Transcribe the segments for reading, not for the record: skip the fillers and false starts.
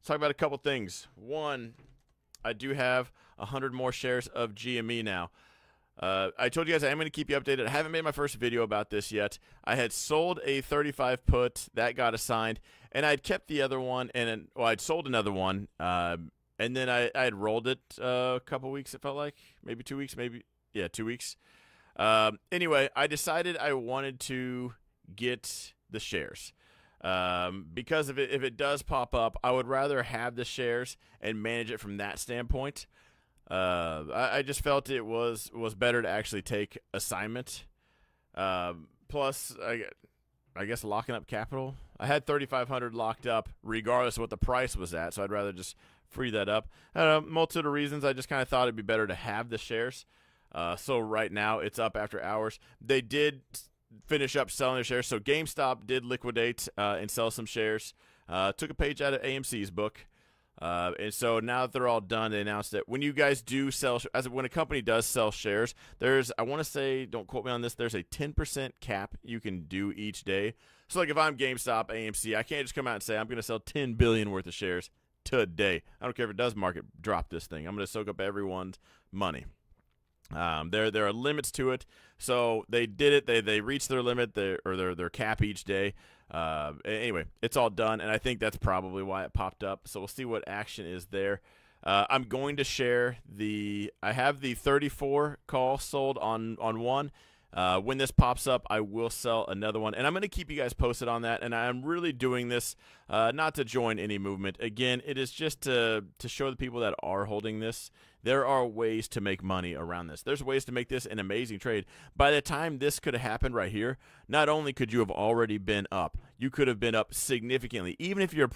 talk about a couple things. One, I do have 100 more shares of GME now. I told you guys I am going to keep you updated. I haven't made my first video about this yet. I had sold a 35 put. That got assigned. And I'd kept the other one. And I'd sold another one. And then I had rolled it a couple weeks, it felt like. Maybe 2 weeks, maybe. Yeah, 2 weeks. Anyway, I decided I wanted to get the shares. Because if it does pop up, I would rather have the shares and manage it from that standpoint. I just felt it was better to actually take assignment. Plus, I guess locking up capital. I had 3,500 locked up regardless of what the price was at, so I'd rather just free that up. I don't know, multitude of reasons. I just kind of thought it'd be better to have the shares. So right now it's up after hours. They did finish up selling their shares, so GameStop did liquidate and sell some shares. Took a page out of AMC's book. And so now that they're all done, they announced that when you guys do sell, when a company does sell shares, there's, I want to say, don't quote me on this, there's a 10% cap you can do each day. So like if I'm GameStop, AMC, I can't just come out and say I'm going to sell 10 billion worth of shares today. I don't care if it does market drop this thing. I'm going to soak up everyone's money. There are limits to it. So they did it. They reached their limit, their cap each day. Anyway, it's all done, and I think that's probably why it popped up. So we'll see what action is there. I'm going to share I have the 34 call sold on one. When this pops up, I will sell another one, and I'm going to keep you guys posted on that. And I'm really doing this not to join any movement. Again, it is just to show the people that are holding this. There are ways to make money around this. There's ways to make this an amazing trade. By the time this could have happened right here, not only could you have already been up, you could have been up significantly. Even if your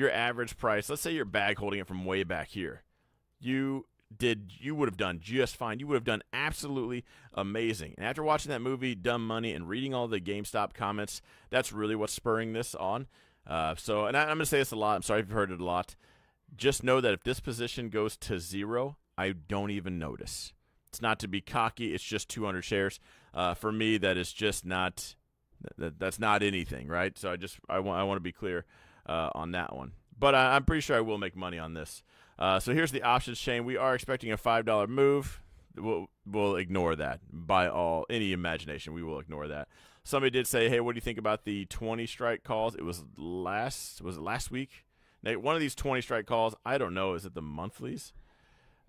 average price, let's say you're bag holding it from way back here, you would have done just fine. You would have done absolutely amazing. And after watching that movie, Dumb Money, and reading all the GameStop comments, that's really what's spurring this on. And I'm going to say this a lot. I'm sorry if you've heard it a lot. Just know that if this position goes to zero, I don't even notice. It's not to be cocky. It's just 200 shares. For me, that is just not that's not anything, right? So I want to be clear on that one. But I'm pretty sure I will make money on this. So here's the options chain. We are expecting a $5 move. We'll ignore that by any imagination. We will ignore that. Somebody did say, "Hey, what do you think about the 20 strike calls?" It was it last week? Now, one of these 20 strike calls, I don't know. Is it the monthlies?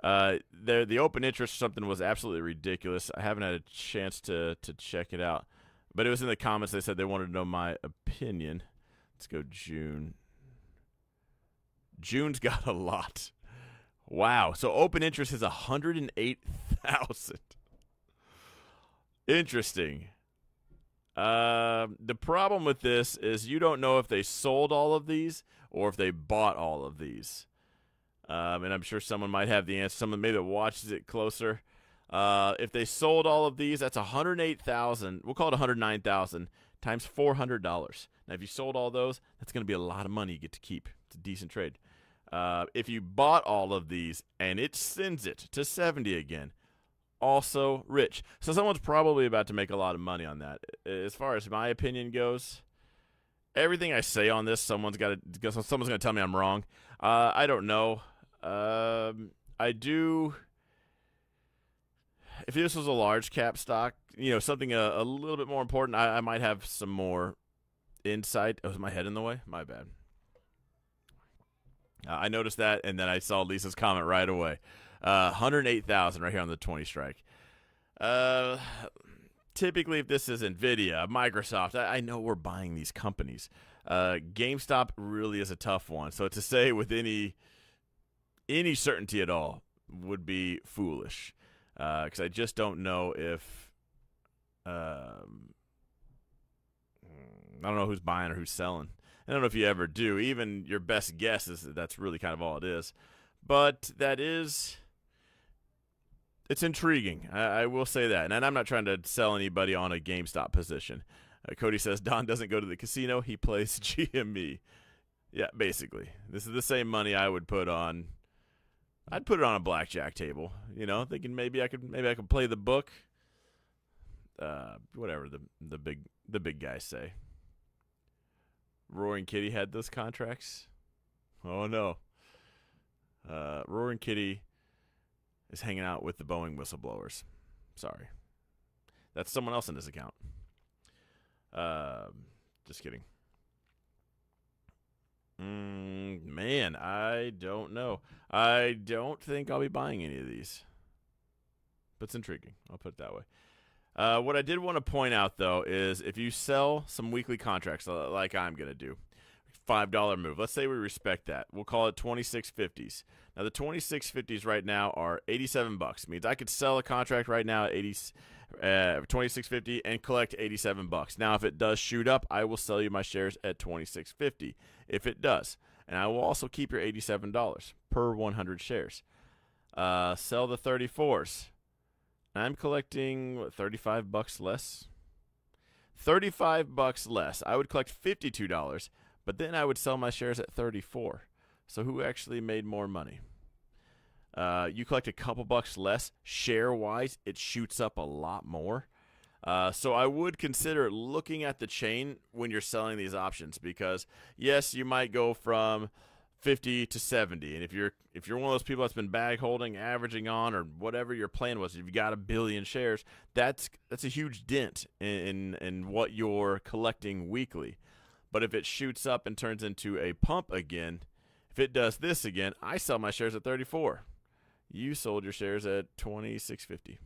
The open interest or something was absolutely ridiculous. I haven't had a chance to check it out, but it was in the comments. They said they wanted to know my opinion. Let's go June. June's got a lot. Wow. So open interest is 108,000. Interesting. The problem with this is you don't know if they sold all of these or if they bought all of these. And I'm sure someone might have the answer. Someone maybe that watches it closer. If they sold all of these, that's 108,000. We'll call it 109,000 times $400. Now, if you sold all those, that's going to be a lot of money you get to keep. It's a decent trade. If you bought all of these and it sends it to 70 again, also rich. So someone's probably about to make a lot of money on that. As far as my opinion goes, everything I say on this, someone's going to tell me I'm wrong. I don't know. I do. If this was a large cap stock, something a little bit more important, I might have some more insight. Oh, is my head in the way? My bad. I noticed that, and then I saw Lisa's comment right away. 108,000 right here on the 20 strike. Typically, if this is NVIDIA, Microsoft, I know we're buying these companies. GameStop really is a tough one. So to say with any certainty at all would be foolish. Because I just don't know if I don't know who's buying or who's selling. I don't know if you ever do. Even your best guess is that's really kind of all it is. But it's intriguing. I will say that. And I'm not trying to sell anybody on a GameStop position. Cody says Don doesn't go to the casino. He plays GME. Yeah, basically. This is the same money I would put on. I'd put it on a blackjack table, thinking maybe I could play the book. Whatever the big guys say. Roaring Kitty had those contracts. Oh, no. Roaring Kitty is hanging out with the Boeing whistleblowers. Sorry. That's someone else in this account. Just kidding. Man, I don't know. I don't think I'll be buying any of these. But it's intriguing. I'll put it that way. What I did want to point out, though, is if you sell some weekly contracts like I'm going to do, $5 move. Let's say we respect that. We'll call it 26.50s. Now, the 26.50s right now are $87. Means I could sell a contract right now at 26.50 and collect $87. Now, if it does shoot up, I will sell you my shares at 26.50 if it does. And I will also keep your $87 per 100 shares. Sell the 34s. I'm collecting, what, $35 less? $35 less. I would collect $52, but then I would sell my shares at $34. So who actually made more money? You collect a couple bucks less. Share-wise, it shoots up a lot more. So I would consider looking at the chain when you're selling these options because, yes, you might go from 50 to 70, and if you're one of those people that's been bag holding, averaging on, or whatever your plan was, if you've got 1 billion shares, that's a huge dent in what you're collecting weekly. But if it shoots up and turns into a pump again, if it does this again, I sell my shares at 34. You sold your shares at 26.50.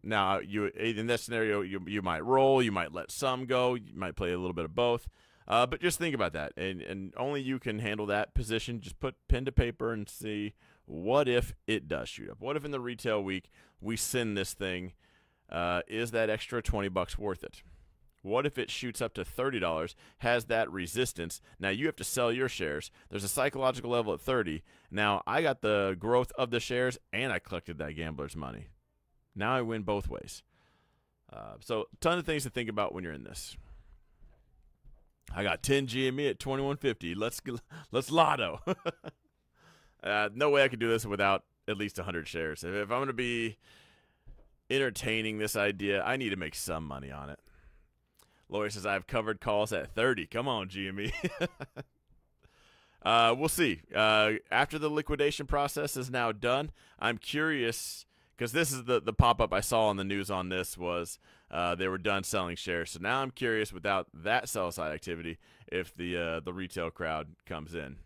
Now, in that scenario, you might roll, you might let some go, you might play a little bit of both. But just think about that, and only you can handle that position. Just put pen to paper and see, what if it does shoot up? What if in the retail week we send this thing? Is that extra $20 worth it? What if it shoots up to $30, has that resistance? Now you have to sell your shares. There's a psychological level at 30. Now I got the growth of the shares, and I collected that gambler's money. Now I win both ways. So a ton of things to think about when you're in this. I got 10 GME at 21.50. Let's lotto. No way I could do this without at least 100 shares. If I'm going to be entertaining this idea, I need to make some money on it. Lawyer says I have covered calls at 30. Come on, GME. We'll see. After the liquidation process is now done, I'm curious because this is the pop-up I saw on the news on this was they were done selling shares. So now I'm curious, without that sell-side activity, if the retail crowd comes in.